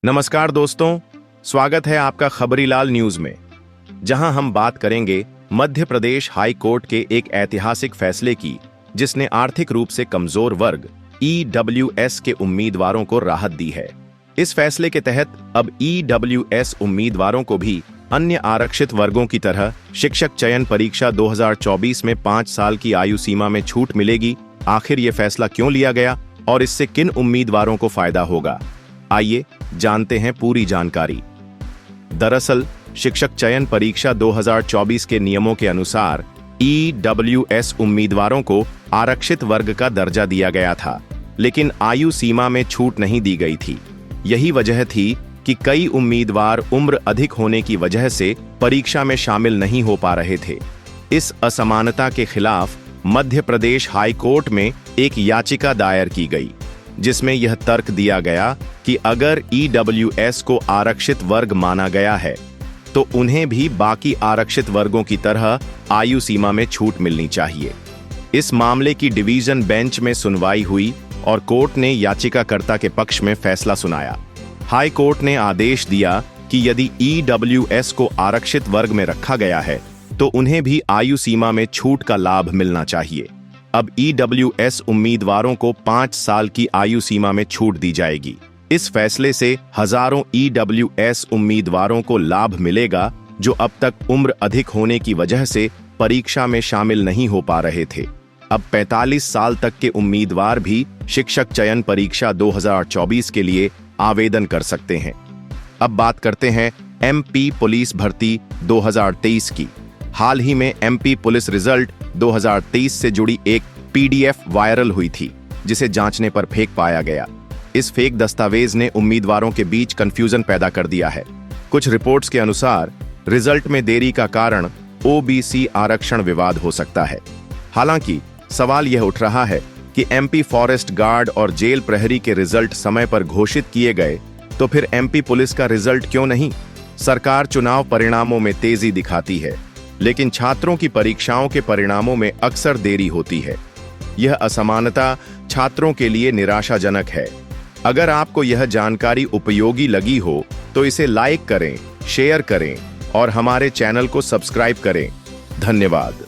नमस्कार दोस्तों, स्वागत है आपका खबरीलाल न्यूज में, जहां हम बात करेंगे मध्य प्रदेश हाई कोर्ट के एक ऐतिहासिक फैसले की, जिसने आर्थिक रूप से कमजोर वर्ग EWS के उम्मीदवारों को राहत दी है। इस फैसले के तहत अब EWS उम्मीदवारों को भी अन्य आरक्षित वर्गों की तरह शिक्षक चयन परीक्षा 2024 में 5 साल की आयु सीमा में छूट मिलेगी। आखिर ये फैसला क्यों लिया गया और इससे किन उम्मीदवारों को फायदा होगा, आइए जानते हैं पूरी जानकारी। दरअसल शिक्षक चयन परीक्षा 2024 के नियमों के अनुसार EWS उम्मीदवारों को आरक्षित वर्ग का दर्जा दिया गया था, लेकिन आयु सीमा में छूट नहीं दी गई थी। यही वजह थी कि कई उम्मीदवार उम्र अधिक होने की वजह से परीक्षा में शामिल नहीं हो पा रहे थे। इस असमानता के खिलाफ मध्य प्रदेश हाई कोर्ट में एक याचिका दायर की गई, जिसमें यह तर्क दिया गया कि अगर EWS को आरक्षित वर्ग माना गया है तो उन्हें भी बाकी आरक्षित वर्गों की तरह आयु सीमा में छूट मिलनी चाहिए। इस मामले की डिवीजन बेंच में सुनवाई हुई और कोर्ट ने याचिकाकर्ता के पक्ष में फैसला सुनाया। हाई कोर्ट ने आदेश दिया कि यदि EWS को आरक्षित वर्ग में रखा गया है तो उन्हें भी आयु सीमा में छूट का लाभ मिलना चाहिए। अब EWS उम्मीदवारों को 5 साल की आयु सीमा में छूट दी जाएगी। इस फैसले से हजारों EWS उम्मीदवारों को लाभ मिलेगा जो अब तक उम्र अधिक होने की वजह से परीक्षा में शामिल नहीं हो पा रहे थे। अब 45 साल तक के उम्मीदवार भी शिक्षक चयन परीक्षा 2024 के लिए आवेदन कर सकते हैं। अब बात करते हैं MP पुलिस भर्ती 2023 की। हाल ही में MP पुलिस रिजल्ट 2023 से जुड़ी एक PDF वायरल हुई थी, जिसे जांचने पर फेक पाया गया। इस फेक दस्तावेज ने उम्मीदवारों के बीच कंफ्यूजन पैदा कर दिया है। कुछ रिपोर्ट्स के अनुसार रिजल्ट में देरी का कारण OBC आरक्षण विवाद हो सकता है। हालांकि सवाल यह उठ रहा है कि MP फॉरेस्ट गार्ड और जेल प्रहरी के रिजल्ट समय पर घोषित किए गए, तो फिर MP पुलिस का रिजल्ट क्यों नहीं? सरकार चुनाव परिणामों में तेजी दिखाती है, लेकिन छात्रों की परीक्षाओं के परिणामों में अक्सर देरी होती है। यह असमानता छात्रों के लिए निराशाजनक है। अगर आपको यह जानकारी उपयोगी लगी हो तो इसे लाइक करें, शेयर करें और हमारे चैनल को सब्सक्राइब करें। धन्यवाद।